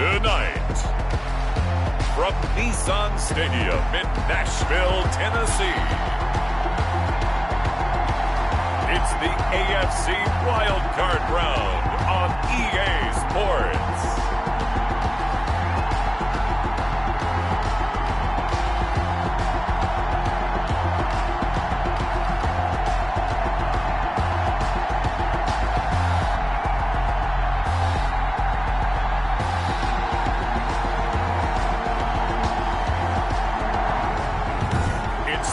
Tonight, from Nissan Stadium in Nashville, Tennessee, it's the AFC wildcard round on EA Sports.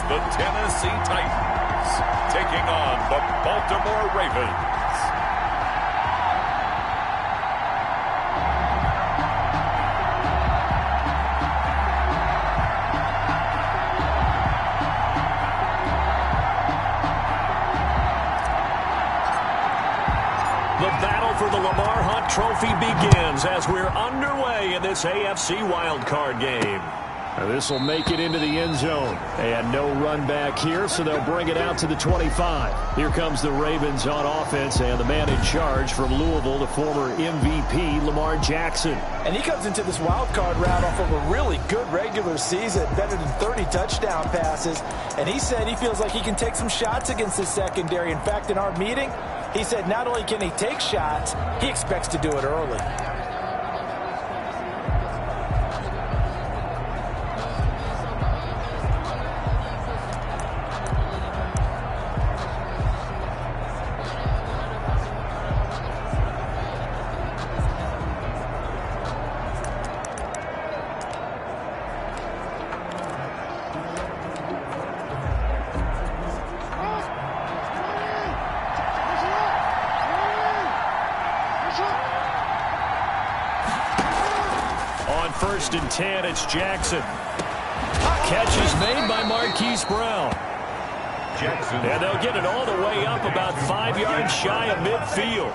The Tennessee Titans taking on the Baltimore Ravens. The battle for the Lamar Hunt Trophy begins as we're underway in this AFC wildcard game. This will make it into the end zone. And no run back here, so they'll bring it out to the 25. Here comes the Ravens on offense, and the man in charge from Louisville, the former MVP, Lamar Jackson. And he comes into this wild card round off of a really good regular season, better than 30 touchdown passes. And he said he feels like he can take some shots against the secondary. In fact, in our meeting, he said not only can he take shots, he expects to do it early. On 1st and 10, it's Jackson. Catch is made by Marquise Brown. And they'll get it all the way up about 5 yards shy of midfield.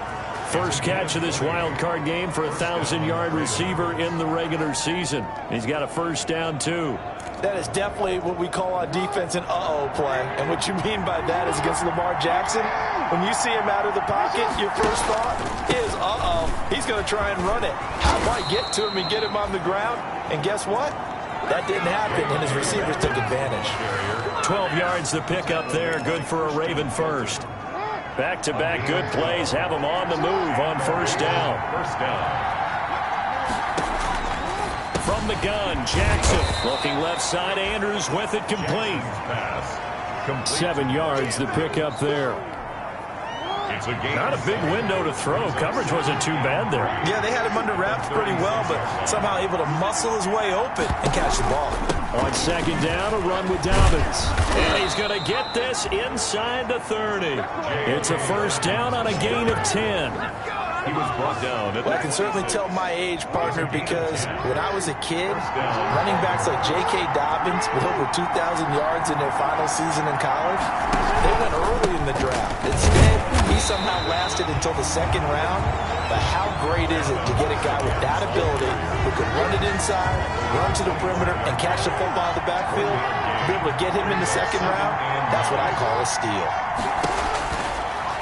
First catch of this wild card game for a 1,000-yard receiver in the regular season. He's got a first down, too. That is definitely what we call on defense an uh-oh play. And what you mean by that is against Lamar Jackson, when you see him out of the pocket, your first thought is, uh-oh, he's going to try and run it. How do I get to him and get him on the ground? And guess what? That didn't happen, and his receivers took advantage. 12 yards the pickup there, good for a Raven first. Back-to-back good plays have him on the move on first down. From the gun, Jackson looking left side. Andrews with it, complete. 7 yards the pickup there. Not a big window to throw. Coverage wasn't too bad there. Yeah, they had him under wraps pretty well, but somehow able to muscle his way open and catch the ball. On second down, a run with Dobbins. And he's going to get this inside the 30. It's a first down on a gain of 10. He was brought down. Well, I can certainly tell my age, partner, because when I was a kid, running backs like J.K. Dobbins with over 2,000 yards in their final season in college, they went early in the draft. Instead, he somehow lasted until the second round. But how great is it to get a guy with that ability who can run it inside, run to the perimeter, and catch the football in the backfield? To be able to get him in the second round, that's what I call a steal.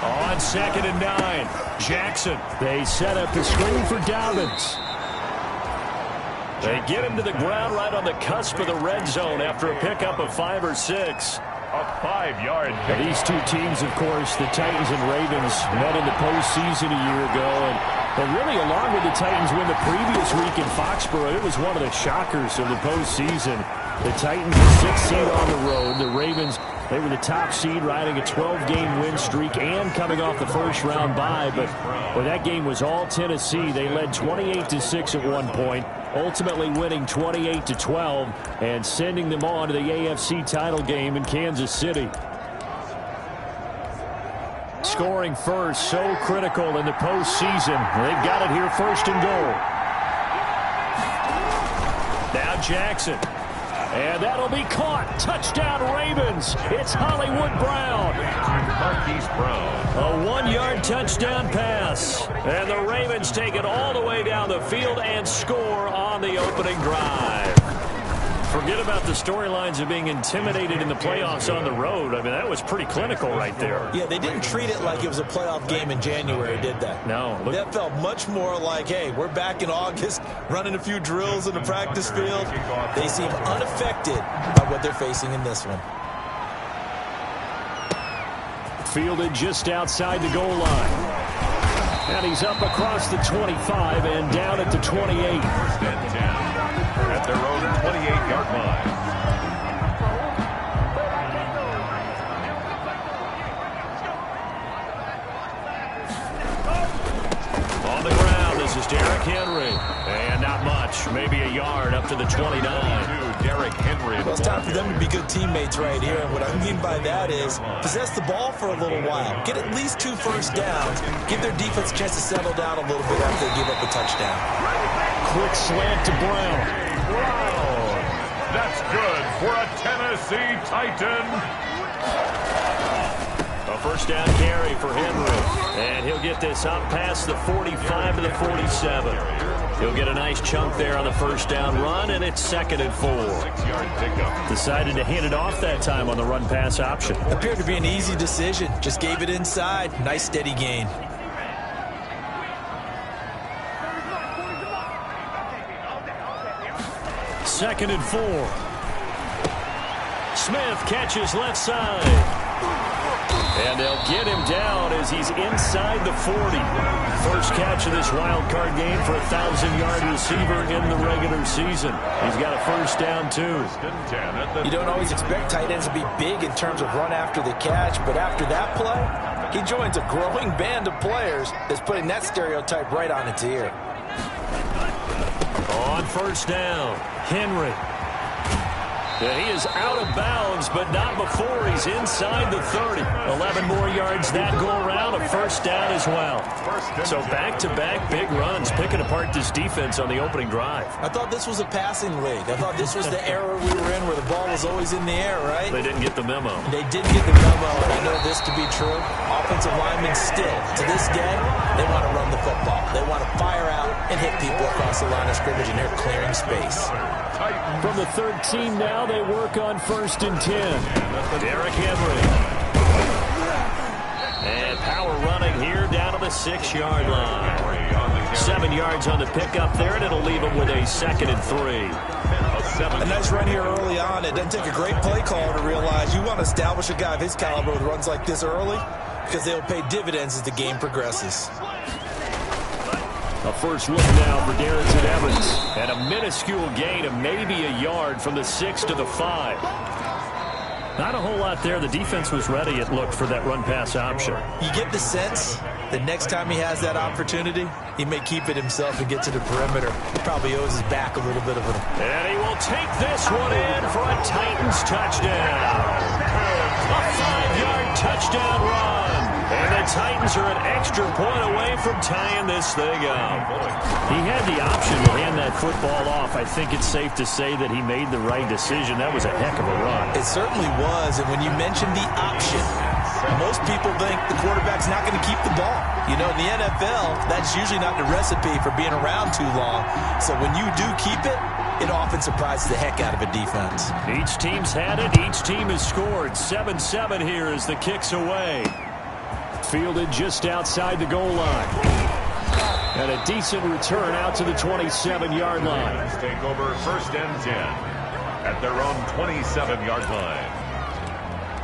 On 2nd and 9, Jackson. They set up the screen for Dobbins. They get him to the ground right on the cusp of the red zone after a pickup of 5 or 6. A 5-yard pick. These two teams, of course, the Titans and Ravens, met in the postseason a year ago. And really, along with the Titans win the previous week in Foxborough, it was one of the shockers of the postseason. The Titans, the 6th seed on the road. The Ravens, they were the top seed, riding a 12-game win streak and coming off the first-round bye. But well, that game was all Tennessee. They led 28-6 at one point, ultimately winning 28-12 and sending them on to the AFC title game in Kansas City. Scoring first, so critical in the postseason. They've got it here, 1st and goal. Now Jackson. And that'll be caught. Touchdown Ravens. It's Hollywood Brown. Marquise Brown. A 1-yard touchdown pass. And the Ravens take it all the way down the field and score on the opening drive. Forget about the storylines of being intimidated in the playoffs on the road. I mean, that was pretty clinical right there. Yeah, they didn't treat it like it was a playoff game in January, did they? No. That felt much more like, hey, we're back in August, running a few drills in the practice field. They seem unaffected by what they're facing in this one. Fielded just outside the goal line. And he's up across the 25 and down at the 28. And 10 at their own 28-yard line. On the ground, this is Derrick Henry. And not much, maybe a yard up to the 29. Derrick Henry. Well, it's time for them to be good teammates right here. And what I mean by that is possess the ball for a little while. Get at least 2 first downs. Give their defense a chance to settle down a little bit after they give up a touchdown. Quick slant to Brown. Wow. That's good for a Tennessee Titan. A first down carry for Henry. And he'll get this up past the 45 to the 47. He'll get a nice chunk there on the first down run, and it's 2nd and 4. 6-yard pickup. Decided to hand it off that time on the run-pass option. Appeared to be an easy decision. Just gave it inside. Nice steady gain. Second and 4. Smith catches left side. And they'll get him down as he's inside the 40. First catch of this wild card game for a 1,000-yard receiver in the regular season. He's got a first down, too. You don't always expect tight ends to be big in terms of run after the catch, but after that play, he joins a growing band of players that's putting that stereotype right on its ear. On first down, Henry. And he is out of bounds, but not before he's inside the 30. 11 more yards that go around, a first down as well. So back-to-back big runs, picking apart this defense on the opening drive. I thought this was a passing league. I thought this was the era we were in where the ball was always in the air, right? They didn't get the memo. They didn't get the memo, and I know this to be true. Offensive linemen still, to this day, they want to run the football. They want to fire out and hit people across the line of scrimmage, and they're clearing space. From the 13 now, they work on 1st and 10. Derrick Henry. And power running here down to the 6-yard line. 7 yards on the pickup there, and it'll leave them with a 2nd and 3. A nice run here early on. It doesn't take a great play caller to realize you want to establish a guy of his caliber with runs like this early because they'll pay dividends as the game progresses. A first look now for Darrington Evans. And a minuscule gain of maybe a yard from the 6 to the 5. Not a whole lot there. The defense was ready, it looked, for that run-pass option. You get the sense that next time he has that opportunity, he may keep it himself and get to the perimeter. He probably owes his back a little bit of it. And he will take this one in for a Titans touchdown. A 5-yard touchdown run. And the Titans are an extra point away from tying this thing up. He had the option to hand that football off. I think it's safe to say that he made the right decision. That was a heck of a run. It certainly was. And when you mention the option, most people think the quarterback's not going to keep the ball. You know, in the NFL, that's usually not the recipe for being around too long. So when you do keep it, it often surprises the heck out of a defense. Each team's had it. Each team has scored. 7-7 here as the kick's away. Fielded just outside the goal line. And a decent return out to the 27-yard line. Take over 1st and 10 at their own 27-yard line.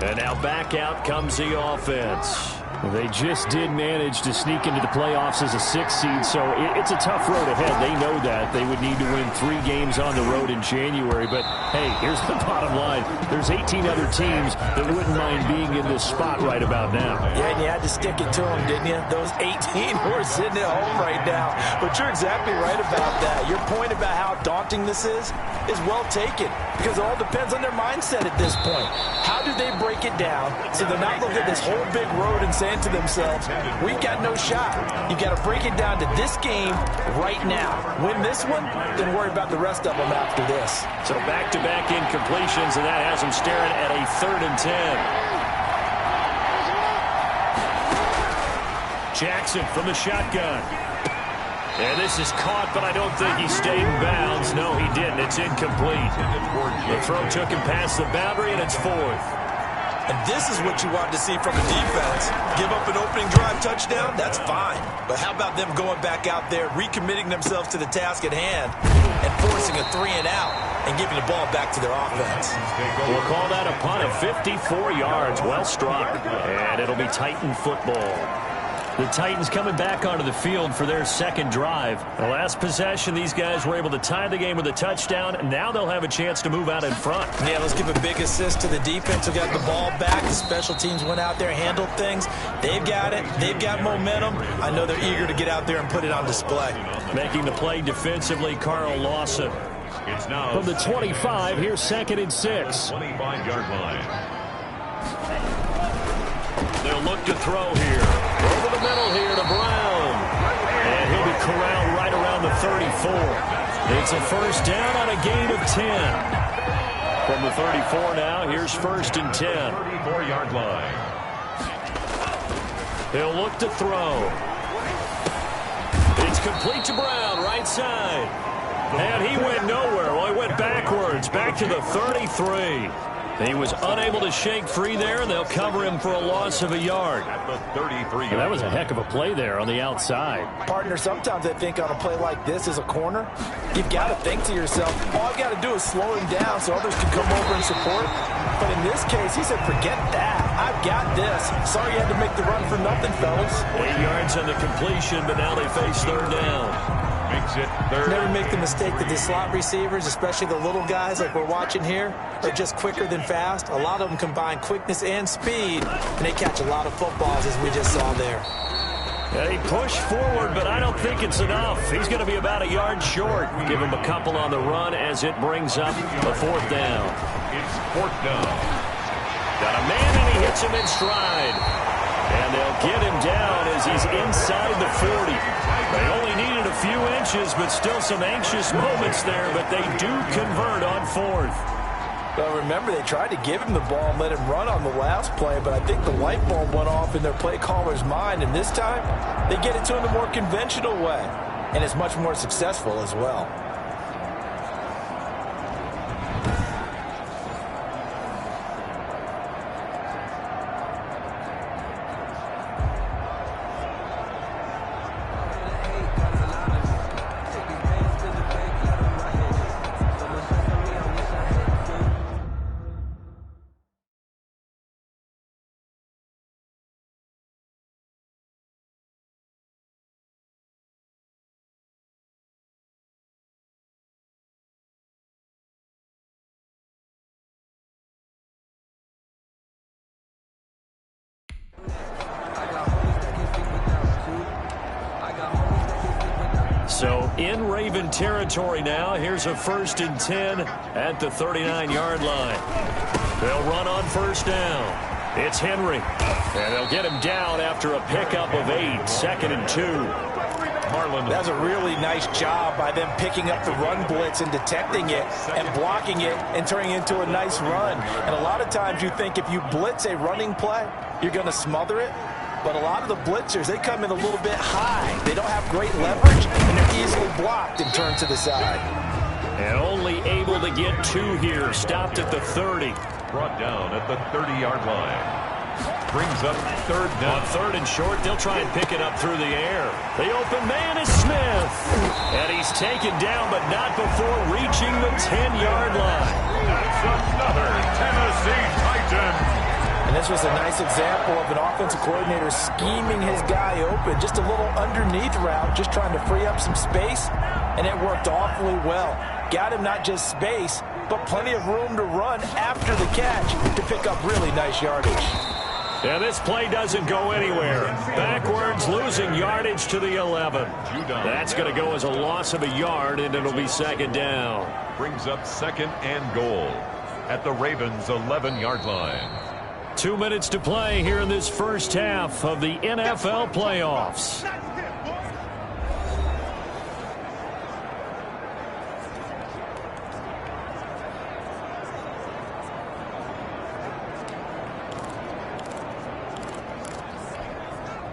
And now back out comes the offense. They just did manage to sneak into the playoffs as a 6th seed, so it's a tough road ahead. They know that. They would need to win 3 games on the road in January. But, hey, here's the bottom line. There's 18 other teams that wouldn't mind being in this spot right about now. Yeah, and you had to stick it to them, didn't you? Those 18 who are sitting at home right now. But you're exactly right about that. Your point about how daunting this is well taken because it all depends on their mindset at this point. How do they break it down so they're not looking at this whole big road and saying to themselves, we've got no shot. You got to break it down to this game right now. Win this one, then worry about the rest of them after this. So back-to-back incompletions, and that has them staring at a 3rd and 10. Jackson from the shotgun. And this is caught, but I don't think he stayed in bounds. No, he didn't. It's incomplete. The throw took him past the boundary, and it's fourth. And this is what you want to see from the defense. Give up an opening drive touchdown, that's fine. But how about them going back out there, recommitting themselves to the task at hand, and forcing a 3-and-out, and giving the ball back to their offense. We'll call that a punt of 54 yards. Well struck. And it'll be Titan football. The Titans coming back onto the field for their second drive. The last possession, these guys were able to tie the game with a touchdown. Now they'll have a chance to move out in front. Yeah, let's give a big assist to the defense who got the ball back. The special teams went out there, handled things. They've got it. They've got momentum. I know they're eager to get out there and put it on display. Making the play defensively, Carl Lawson. It's now From the 25, here's 2nd and 6. 25-yard line. They'll look to throw here. Over the middle here to Brown. And he'll be corralled right around the 34. It's a first down on a gain of 10. From the 34 now, here's 1st and 10. 34-yard line. They'll look to throw. It's complete to Brown, right side. And he went nowhere. Well, he went backwards, back to the 33. He was unable to shake free there, and they'll cover him for a loss of a yard. At the 33. That was a heck of a play there on the outside. Partner, sometimes I think on a play like this as a corner, you've got to think to yourself, all I've got to do is slow him down so others can come over and support. But in this case, he said, forget that. I've got this. Sorry you had to make the run for nothing, fellas. 8 yards on the completion, but now they face third down. Makes it third. Never make the mistake that the slot receivers, especially the little guys like we're watching here, are just quicker than fast. A lot of them combine quickness and speed, and they catch a lot of footballs, as we just saw there. Yeah, he pushed forward, but I don't think it's enough. He's going to be about a yard short. Give him a couple on the run as it brings up a 4th down. It's 4th down. Got a man, and he hits him in stride. And they'll get him down as he's inside the 40. They only needed a few inches, but still some anxious moments there, but they do convert on 4th. Well, remember, they tried to give him the ball and let him run on the last play, but I think the light bulb went off in their play caller's mind, and this time they get it to him the more conventional way, and it's much more successful as well. So in Raven territory now. Here's a 1st and 10 at the 39-yard line. They'll run on 1st down. It's Henry. And they'll get him down after a pickup of 8. 2nd and 2. That's a really nice job by them picking up the run blitz and detecting it and blocking it and turning it into a nice run. And a lot of times you think if you blitz a running play, you're going to smother it. But a lot of the blitzers, they come in a little bit high. They don't have great leverage, and they're easily blocked and turned to the side. And only able to get 2 here. Stopped at the 30. Brought down at the 30-yard line. Brings up 3rd down. On 3rd and short, they'll try and pick it up through the air. The open man is Smith. And he's taken down, but not before reaching the 10-yard line. That's another Tennessee Titan. And this was a nice example of an offensive coordinator scheming his guy open. Just a little underneath route, just trying to free up some space, and it worked awfully well. Got him not just space, but plenty of room to run after the catch to pick up really nice yardage. And this play doesn't go anywhere. Backwards, losing yardage to the 11. That's going to go as a loss of a yard, and it'll be 2nd down. Brings up 2nd and goal at the Ravens' 11-yard line. 2 minutes to play here in this first half of the NFL playoffs.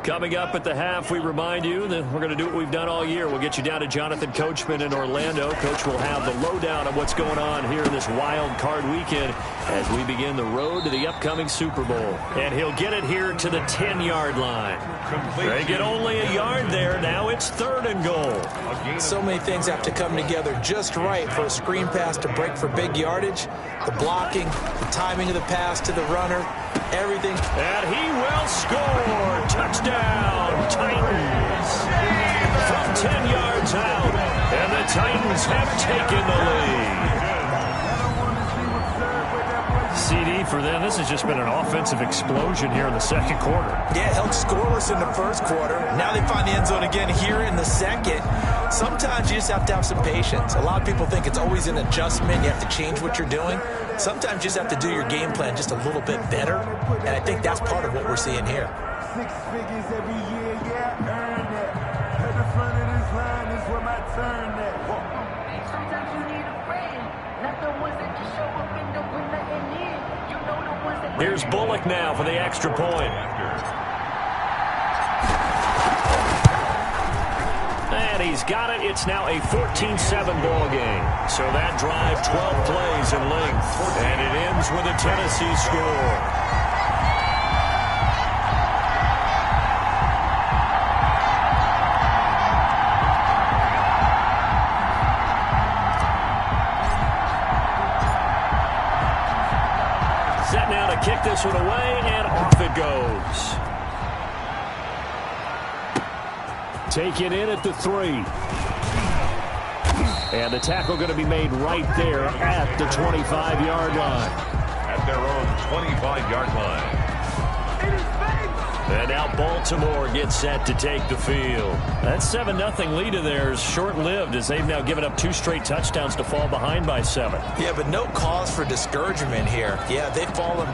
Coming up at the half, we remind you that we're going to do what we've done all year. We'll get you down to Jonathan Coachman in Orlando. Coach will have the lowdown of what's going on here in this wild card weekend as we begin the road to the upcoming Super Bowl. And he'll get it here to the 10-yard line. They get only a yard there. Now it's 3rd and goal. So many things have to come together just right for a screen pass to break for big yardage. The blocking, the timing of the pass to the runner, everything. And he will score. Touchdown, Titans. From 10 yards out, and the Titans have taken the lead. CD for them. This has just been an offensive explosion here in the second quarter. Yeah, held scoreless in the first quarter. Now they find the end zone again here in the second. Sometimes you just have to have some patience. A lot of people think it's always an adjustment. You have to change what you're doing. Sometimes you just have to do your game plan just a little bit better. And I think that's part of what we're seeing here. 6 figures every year, yeah, earn that. At the front of this line is where my turn at. Sometimes you need a friend, not the ones that just show up in the winter and in. You know the ones that... Here's Bullock now for the extra point. And he's got it. It's now a 14-7 ball game. So that drive, 12 plays in length. And it ends with a Tennessee score. Set now to kick this one away, and off it goes. Take it in at the 3. And the tackle going to be made right there at the 25-yard line. At their own 25-yard line. And now Baltimore gets set to take the field. That 7-0 lead of theirs short-lived as they've now given up 2 straight touchdowns to fall behind by 7. Yeah, but no cause for discouragement here. Yeah, they've fallen.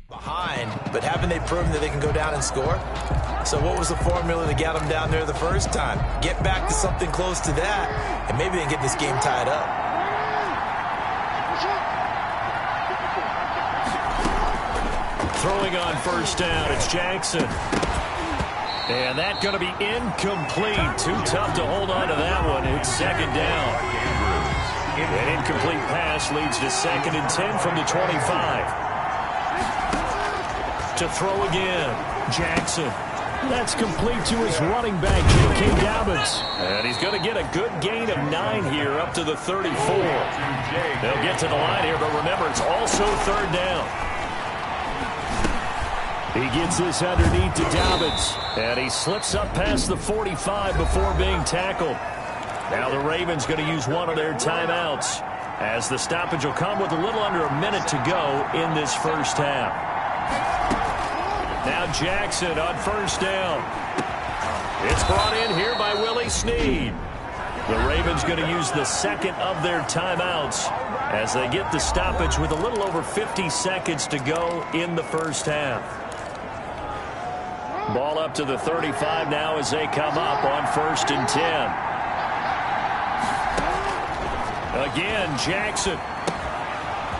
Behind, but haven't they proven that they can go down and score? So what was the formula that got them down there the first time? Get back to something close to that, and maybe they can get this game tied up. Throwing on first down, it's Jackson. And that's going to be incomplete. Too tough to hold on to that one. It's second down. An incomplete pass leads to 2nd and 10 from the 25. To throw again, Jackson. That's complete to his running back, J.K. Dobbins. And he's going to get a good gain of 9 here up to the 34. They'll get to the line here, but remember, it's also 3rd down. He gets this underneath to Dobbins, and he slips up past the 45 before being tackled. Now the Ravens going to use one of their timeouts, as the stoppage will come with a little under a minute to go in this first half. Now Jackson on first down. It's brought in here by Willie Snead. The Ravens going to use the second of their timeouts as they get the stoppage with a little over 50 seconds to go in the first half. Ball up to the 35 now as they come up on 1st and 10. Again, Jackson.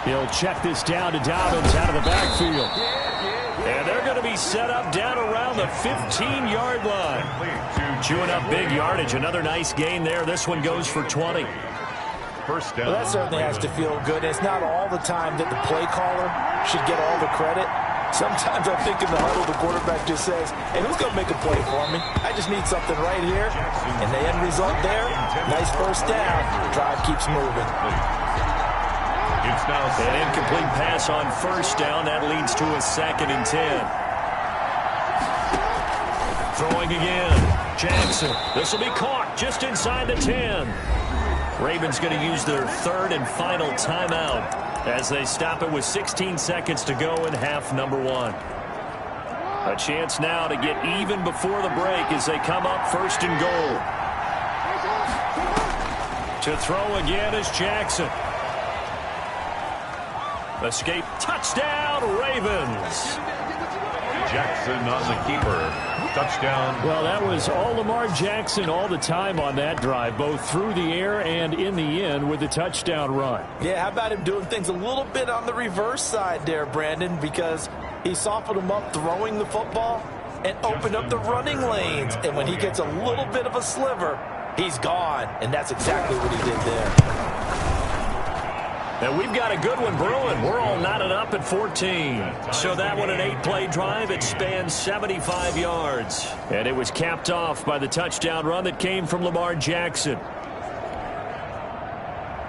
He'll check this down to Dobbins out of the backfield. And they're going to be set up down around the 15-yard line. Chewing up big yardage. Another nice gain there. This one goes for 20. First down. Well, that certainly has to feel good. It's not all the time that the play caller should get all the credit. Sometimes I think in the huddle, the quarterback just says, hey, who's going to make a play for me? I just need something right here. And the end result there, nice first down. Drive keeps moving. It's now an incomplete pass on first down. That leads to a 2nd and 10. Throwing again. Jackson. This will be caught just inside the 10. Ravens going to use their third and final timeout as they stop it with 16 seconds to go in half number 1. A chance now to get even before the break as they come up 1st and goal. To throw again is Jackson. Escape, touchdown, Ravens. Jackson on the keeper. Touchdown. Well, that was all Lamar Jackson all the time on that drive, both through the air and in the end with the touchdown run. Yeah, how about him doing things a little bit on the reverse side there, Brandon, because he softened him up throwing the football and opened up the running lanes. And when he gets a little bit of a sliver, he's gone. And that's exactly what he did there. And we've got a good one brewing. We're all knotted up at 14. So that one, an 8-play drive. It spans 75 yards. And it was capped off by the touchdown run that came from Lamar Jackson.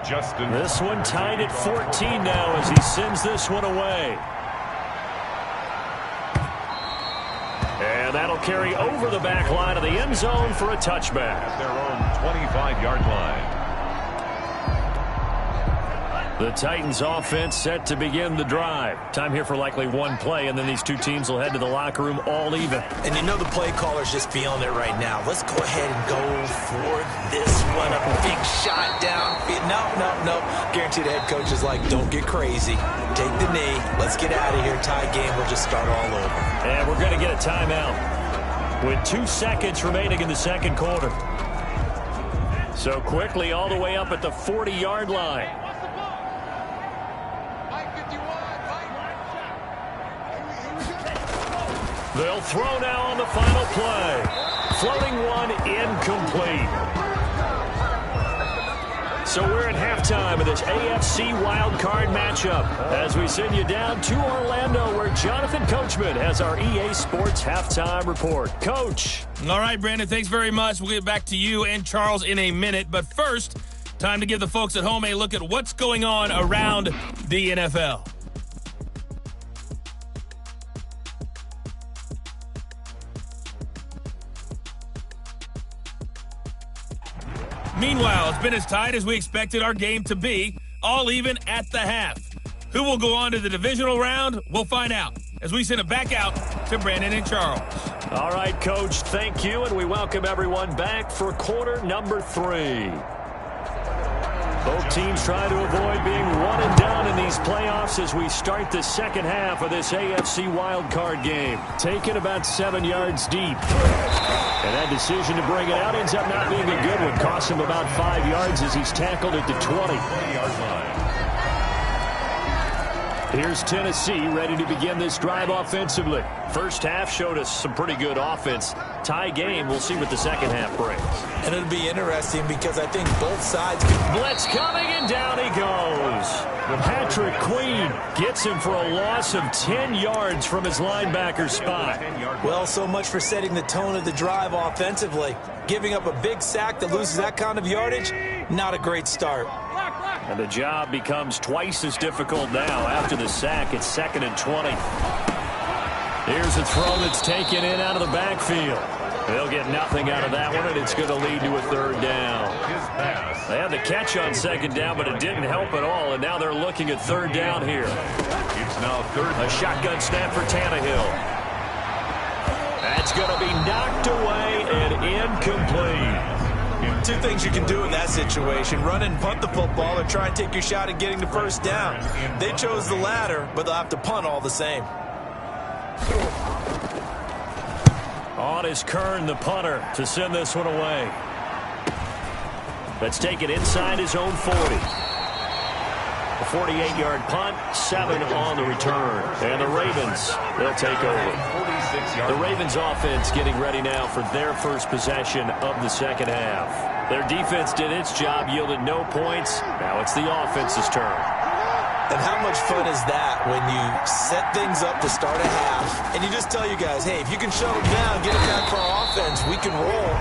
This one tied at 14 now as he sends this one away. And that'll carry over the back line of the end zone for a touchback. At their own 25-yard line. The Titans offense set to begin the drive. Time here for likely one play, and then these two teams will head to the locker room all even. And you know the play caller's just feeling it right now. Let's go ahead and go for this one. A big shot down. No. Guarantee the head coach is like, don't get crazy. Take the knee. Let's get out of here. Tie game. We'll just start all over. And we're going to get a timeout with 2 seconds remaining in the second quarter. So quickly all the way up at the 40-yard line. They'll throw now on the final play. Floating one, incomplete. So we're at halftime of this AFC wildcard matchup as we send you down to Orlando where Jonathan Coachman has our EA Sports halftime report. Coach. All right, Brandon, thanks very much. We'll get back to you and Charles in a minute. But first, time to give the folks at home a look at what's going on around the NFL. Meanwhile, it's been as tight as we expected our game to be, all even at the half. Who will go on to the divisional round? We'll find out as we send it back out to Brandon and Charles. All right, Coach, thank you, and we welcome everyone back for quarter number 3. Both teams try to avoid being one and done in these playoffs as we start the second half of this AFC wildcard game. Taken about 7 yards deep. And that decision to bring it out ends up not being a good one. Cost him about 5 yards as he's tackled at the 20-yard line. Here's Tennessee ready to begin this drive offensively. First half showed us some pretty good offense. Tie game, we'll see what the second half brings. And it'll be interesting because I think both sides can... Blitz coming, and down he goes. Patrick Queen gets him for a loss of 10 yards from his linebacker spot. Well, so much for setting the tone of the drive offensively. Giving up a big sack that loses that kind of yardage, not a great start. And the job becomes twice as difficult now after the sack. It's 2nd and 20. Here's a throw that's taken in out of the backfield. They'll get nothing out of that one, and it's going to lead to a third down. They had the catch on second down, but it didn't help at all, and now they're looking at third down here. It's now third. A shotgun snap for Tannehill. That's going to be knocked away and incomplete. Two things you can do in that situation: run and punt the football, or try and take your shot at getting the first down. They chose the latter, but they'll have to punt all the same. On is Kern, the punter, to send this one away. Let's take it inside his own 40. A 48-yard punt, 7 on the return. And the Ravens, they'll take over. The Ravens offense getting ready now for their first possession of the second half. Their defense did its job, yielded no points. Now it's the offense's turn. And how much fun is that when you set things up to start a half and you just tell you guys, hey, if you can shut them down, get it back for our offense, we can roll.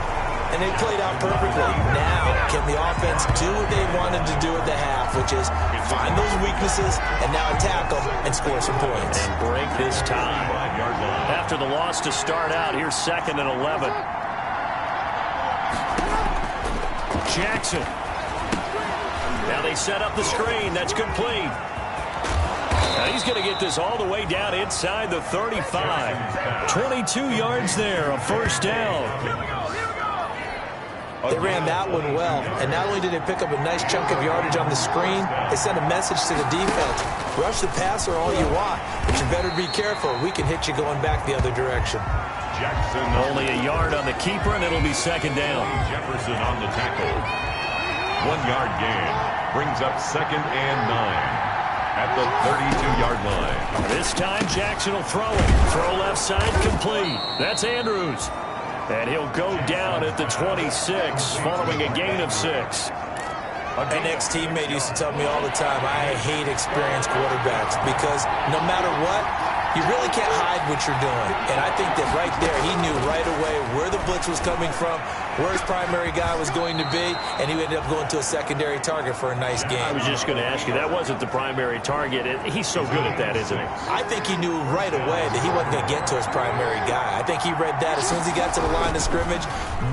And they played out perfectly. Now, can the offense do what they wanted to do at the half, which is find those weaknesses and now attack them and score some points. And break this tie. After the loss to start out, here's 2nd and 11. Jackson. Now they set up the screen. That's complete. Now he's going to get this all the way down inside the 35. 22 yards there, a first down. They ran that one well, and not only did they pick up a nice chunk of yardage on the screen, they sent a message to the defense. Rush the passer all you want, but you better be careful. We can hit you going back the other direction. Jackson only a yard on the keeper, and it'll be second down. Jefferson on the tackle. 1-yard gain brings up 2nd and 9 at the 32-yard line. This time Jackson will throw it. Throw left side complete. That's Andrews. And he'll go down at the 26 following a gain of 6. An ex-teammate used to tell me all the time, I hate experienced quarterbacks because no matter what, you really can't hide what you're doing. And I think that right there, he knew right away where the blitz was coming from, where his primary guy was going to be, and he ended up going to a secondary target for a nice game. I was just going to ask you, that wasn't the primary target. He's so good at that, isn't he? I think he knew right away that he wasn't going to get to his primary guy. I think he read that as soon as he got to the line of scrimmage,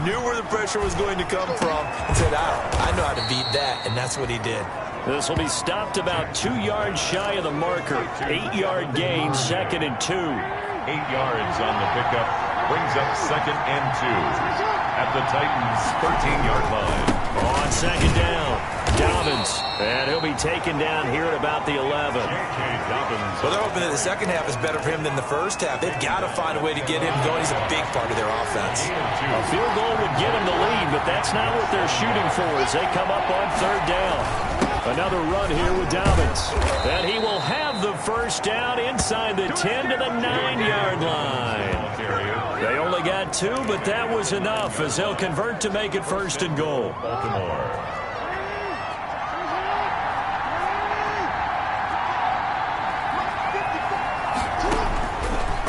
knew where the pressure was going to come from, and said, I know how to beat that, and that's what he did. This will be stopped about 2 yards shy of the marker. 8-yard gain, 2nd and 2. 8 yards on the pickup brings up 2nd and 2 at the Titans' 13-yard line. On second down, Dobbins. And he'll be taken down here at about the 11. Well, they're hoping that the second half is better for him than the first half. They've got to find a way to get him going. He's a big part of their offense. A field goal would get him the lead, but that's not what they're shooting for as they come up on third down. Another run here with Dobbins. And he will have the first down inside the 10 to the 9-yard line. They only got 2, but that was enough as they'll convert to make it 1st and goal. Baltimore.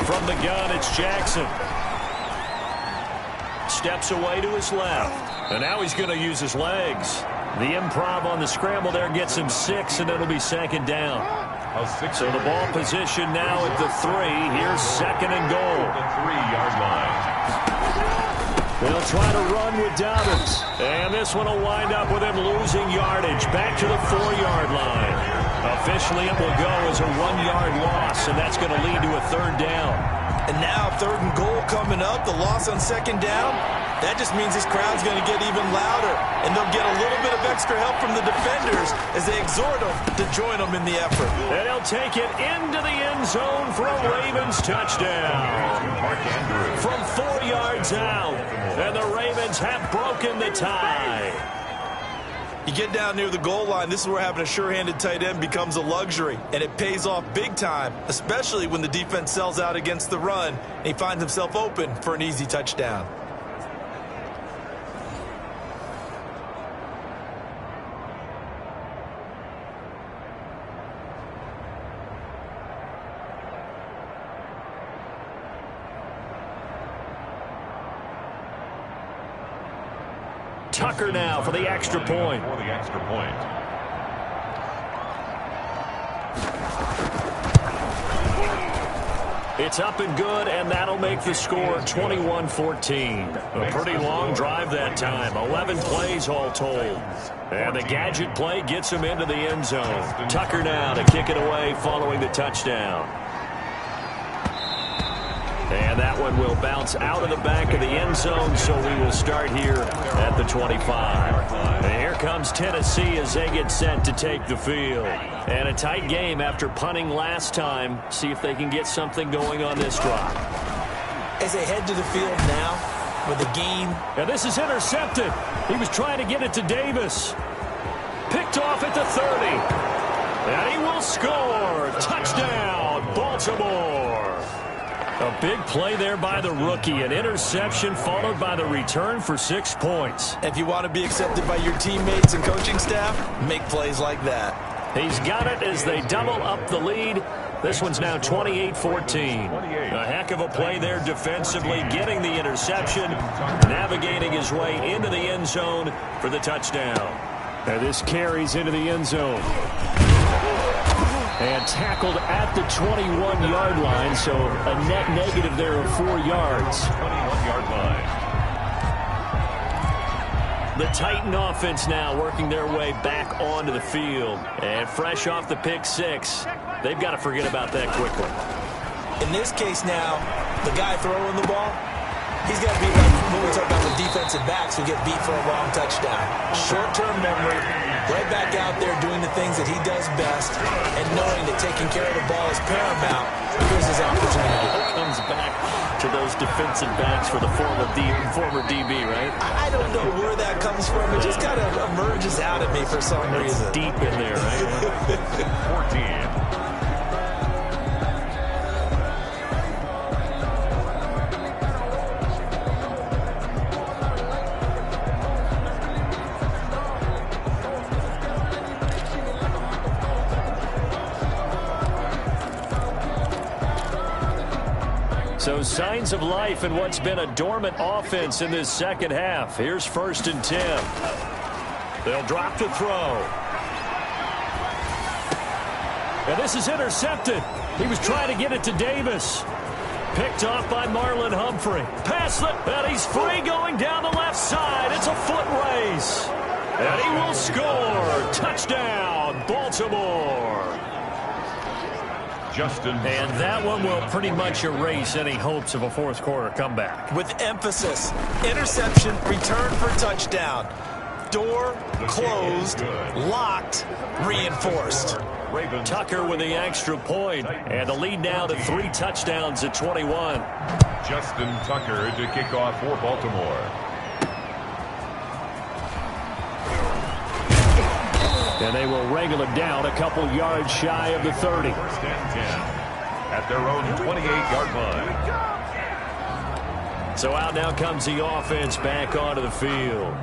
From the gun, it's Jackson. Steps away to his left. And now he's going to use his legs. The improv on the scramble there gets him 6, and it'll be second down. So the ball position now at the 3. Here's 2nd and goal. The 3-yard line. They'll try to run with Dobbins. And this one will wind up with him losing yardage. Back to the 4-yard line. Officially, it will go as a 1-yard loss, and that's going to lead to a third down. And now 3rd and goal coming up. The loss on second down. That just means this crowd's going to get even louder, and they'll get a little bit of extra help from the defenders as they exhort them to join them in the effort. And he'll take it into the end zone for a Ravens touchdown. From 4 yards out, and the Ravens have broken the tie. You get down near the goal line, this is where having a sure-handed tight end becomes a luxury, and it pays off big time, especially when the defense sells out against the run, and he finds himself open for an easy touchdown. Tucker now for the extra point. For the extra point. It's up and good, and that'll make the score 21-14. A pretty long drive that time, 11 plays all told. And the gadget play gets him into the end zone. Tucker now to kick it away following the touchdown. And that one will bounce out of the back of the end zone, so we will start here at the 25. And here comes Tennessee as they get set to take the field. And a tight game after punting last time. See if they can get something going on this drive. As they head to the field now with a game. And this is intercepted. He was trying to get it to Davis. Picked off at the 30. And he will score. Touchdown, Baltimore. A big play there by the rookie. An interception followed by the return for 6 points. If you want to be accepted by your teammates and coaching staff, make plays like that. He's got it as they double up the lead. This one's now 28-14. A heck of a play there defensively, getting the interception, navigating his way into the end zone for the touchdown. And this carries into the end zone. And tackled at the 21-yard line, so a net negative there of 4 yards. 21-yard line. The Titan offense now working their way back onto the field. And fresh off the pick 6, they've got to forget about that quickly. In this case now, the guy throwing the ball, he's got to be like when we talk about the defensive backs who get beat for a long touchdown. Short-term memory, right back out there doing the things that he does best, and knowing that taking care of the ball is paramount. Here's his opportunity. Comes back to those defensive backs for the former DB, right? I don't know where that comes from. It just kind of emerges out at me for some reason. Deep in there, right? 14. So signs of life in what's been a dormant offense in this second half. Here's 1st and 10. They'll drop to throw. And this is intercepted. He was trying to get it to Davis. Picked off by Marlon Humphrey. Pass it, and he's free going down the left side. It's a foot race. And he will score. Touchdown, Baltimore. And that one will pretty much erase any hopes of a fourth quarter comeback. With emphasis, interception, return for touchdown. Door closed, locked, reinforced. Tucker with the extra point, and the lead now to 3 touchdowns at 21. Justin Tucker to kick off for Baltimore. And they will wrangle it down a couple yards shy of the 30. 1st and 10 at their own 28-yard line. So out now comes the offense back onto the field.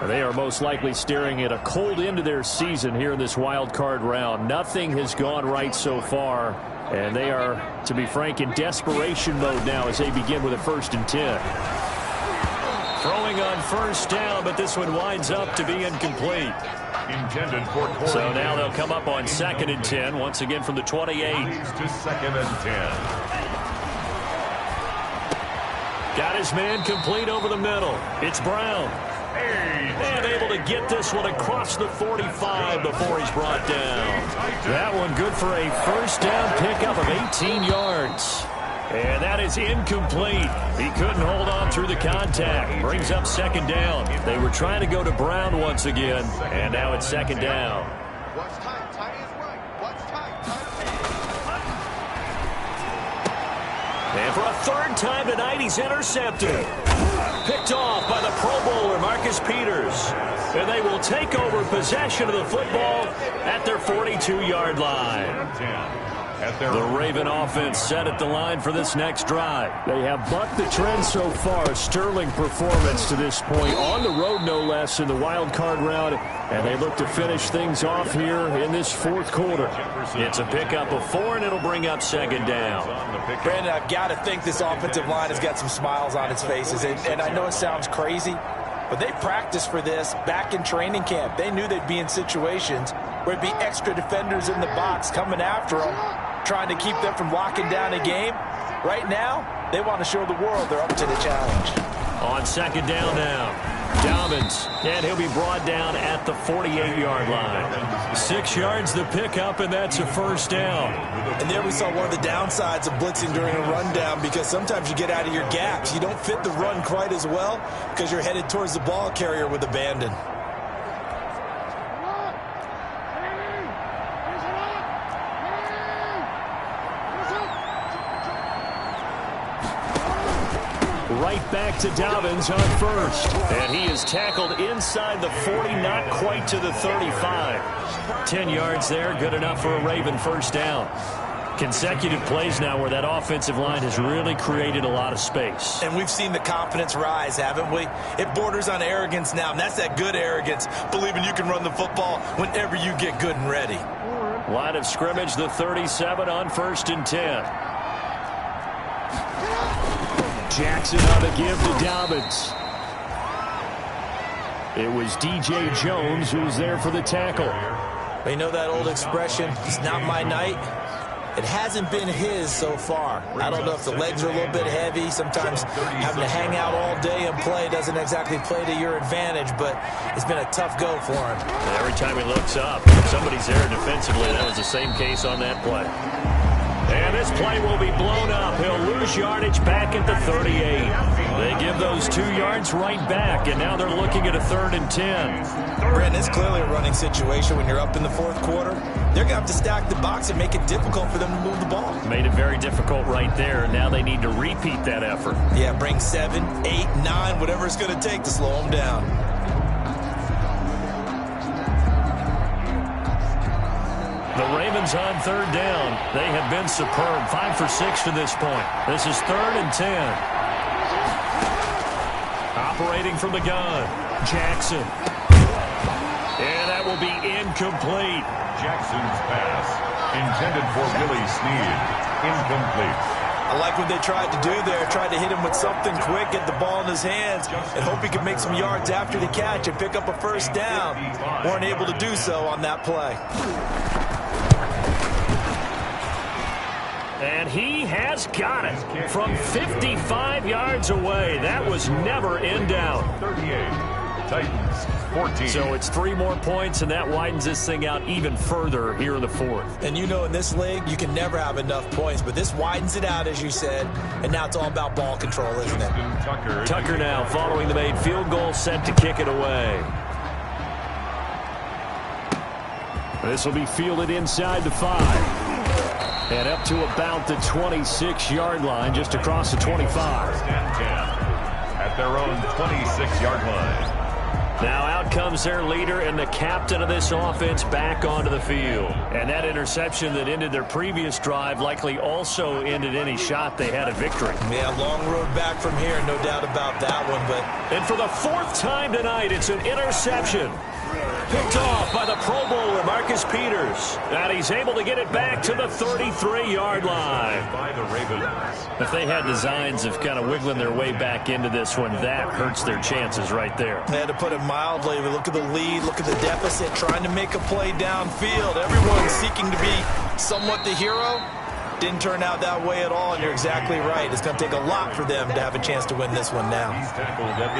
They are most likely staring at a cold end to their season here in this wild card round. Nothing has gone right so far, and they are, to be frank, in desperation mode now as they begin with a 1st and 10. Throwing on 1st down, but this one winds up to be incomplete. Intended for Corey. So now they'll come up on 2nd and 10, once again from the 28. To 2nd and 10. Got his man complete over the middle. It's Brown. And able to get this one across the 45 before he's brought down. That one good for a 1st down pickup of 18 yards. And that is incomplete. He couldn't hold on through the contact. Brings up 2nd down. They were trying to go to Brown once again, and now it's 2nd down. What's tight? Tight is right. What's tight? And for a 3rd time tonight, he's intercepted. Picked off by the Pro Bowler, Marcus Peters. And they will take over possession of the football at their 42-yard line. The Raven offense set at the line for this next drive. They have bucked the trend so far. Sterling performance to this point. On the road, no less, in the wild card round. And they look to finish things off here in this 4th quarter. It's a pickup of 4, and it'll bring up 2nd down. Brandon, I've got to think this offensive line has got some smiles on its faces. And I know it sounds crazy, but they practiced for this back in training camp. They knew they'd be in situations where it'd be extra defenders in the box coming after them, trying to keep them from locking down a game. Right now, they want to show the world they're up to the challenge. On second down now, Dobbins, and he'll be brought down at the 48-yard line. 6 yards the pickup, and that's a first down. And there we saw one of the downsides of blitzing during a rundown, because sometimes you get out of your gaps. You don't fit the run quite as well because you're headed towards the ball carrier with abandon. Right back to Dobbins on first. And he is tackled inside the 40, not quite to the 35. 10 yards there, good enough for a Raven first down. Consecutive plays now where that offensive line has really created a lot of space. And we've seen the confidence rise, haven't we? It borders on arrogance now, and that's that good arrogance, believing you can run the football whenever you get good and ready. Line of scrimmage, the 37 on 1st and 10. Jackson on the give to Dobbins. It was DJ Jones who was there for the tackle. You know that old expression, it's not my night? It hasn't been his so far. I don't know if the legs are a little bit heavy. Sometimes having to hang out all day and play doesn't exactly play to your advantage, but it's been a tough go for him. Every time he looks up, somebody's there defensively. That was the same case on that play. And this play will be blown up. He'll lose yardage back at the 38. They give those 2 yards right back, and now they're looking at a 3rd and 10. Brent, it's clearly a running situation when you're up in the 4th quarter. They're going to have to stack the box and make it difficult for them to move the ball. Made it very difficult right there. Now they need to repeat that effort. Yeah, bring 7, 8, 9, whatever it's going to take to slow them down. The Ravens on 3rd down. They have been superb. 5 for 6 to this point. This is 3rd and 10. Operating from the gun, Jackson. And that will be incomplete. Jackson's pass, intended for Willie Snead, incomplete. I like what they tried to do there. Tried to hit him with something quick, get the ball in his hands, and hope he could make some yards after the catch and pick up a first down. Weren't able to do so on that play. And he has got it from 55 yards away. That was never in doubt. 38, Titans 14. So it's 3 more points, and that widens this thing out even further here in the 4th. And you know, in this league, you can never have enough points, but this widens it out, as you said, and now it's all about ball control, isn't it? Tucker now following the made field goal, set to kick it away. This will be fielded inside the 5. And up to about the 26-yard line, just across the 25. At their own 26-yard line. Now out comes their leader and the captain of this offense back onto the field. And that interception that ended their previous drive likely also ended any shot they had at victory. Yeah, long road back from here, no doubt about that one. But and for the 4th time tonight, it's an interception. Picked off by the Pro Bowler, Marcus Peters. And he's able to get it back to the 33-yard line. By the Ravens. If they had designs of kind of wiggling their way back into this one, that hurts their chances right there. They had to put it mildly. But look at the lead, look at the deficit, trying to make a play downfield. Everyone's seeking to be somewhat the hero. Didn't turn out that way at all, and you're exactly right. It's going to take a lot for them to have a chance to win this one now.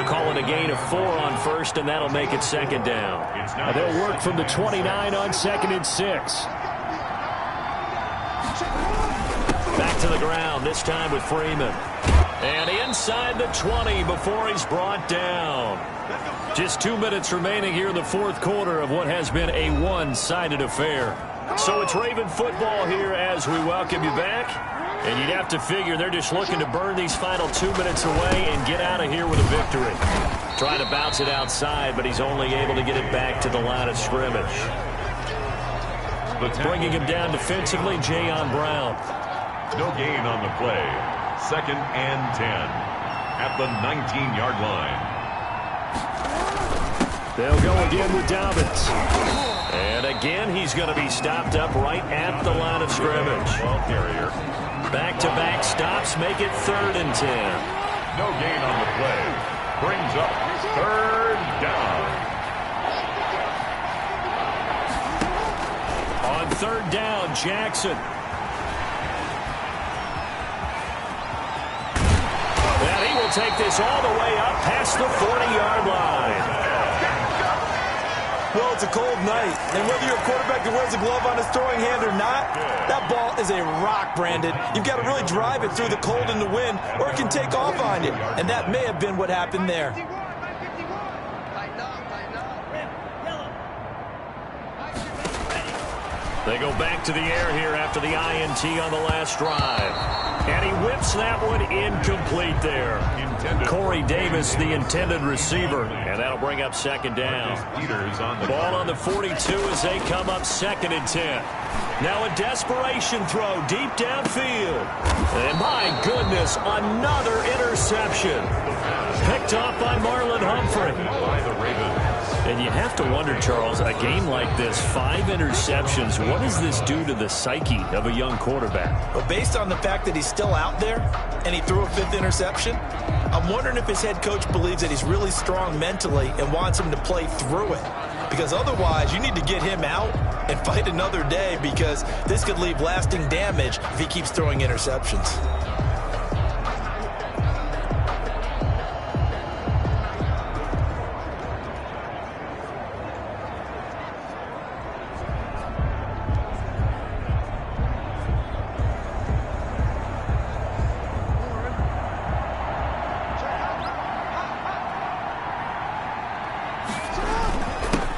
Calling a gain of 4 on 1st, and that'll make it 2nd down. They'll work from the 29 on 2nd and 6. Back to the ground, this time with Freeman. And inside the 20 before he's brought down. Just 2 minutes remaining here in the 4th quarter of what has been a one-sided affair. So it's Raven football here as we welcome you back. And you'd have to figure they're just looking to burn these final 2 minutes away and get out of here with a victory. Trying to bounce it outside, but he's only able to get it back to the line of scrimmage. Bringing him down defensively, Jayon Brown. No gain on the play. 2nd and 10 at the 19-yard line. They'll go again with Dobbins. And again, he's going to be stopped up right at the line of scrimmage. Back-to-back stops make it 3rd and 10. No gain on the play. Brings up 3rd down. On 3rd down, Jackson. He'll take this all the way up past the 40-yard line. Well, it's a cold night, and whether you're a quarterback that wears a glove on his throwing hand or not, that ball is a rock, Brandon. You've got to really drive it through the cold and the wind, or it can take off on you, and that may have been what happened there. They go back to the air here after the INT on the last drive. And he whips that one incomplete there. Corey Davis, the intended receiver. And that'll bring up second down. Ball on the 42 as they come up 2nd and 10. Now a desperation throw deep downfield. And my goodness, another interception. Picked off by Marlon Humphrey. By the Ravens. And you have to wonder, Charles, a game like this, 5 interceptions, what does this do to the psyche of a young quarterback? Well, based on the fact that he's still out there and he threw a 5th interception, I'm wondering if his head coach believes that he's really strong mentally and wants him to play through it. Because otherwise, you need to get him out and fight another day, because this could leave lasting damage if he keeps throwing interceptions.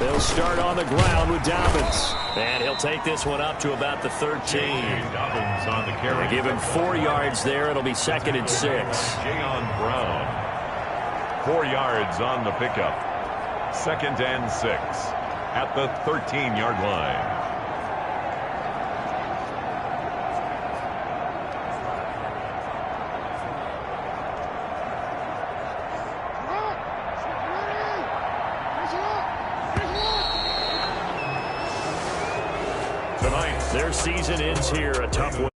They'll start on the ground with Dobbins. And he'll take this one up to about the 13. Dobbins on the carry. Give him 4 yards there. It'll be 2nd and 6. Jayon Brown. 4 yards on the pickup. 2nd and 6 at the 13-yard line. Their season ends here, a tough win.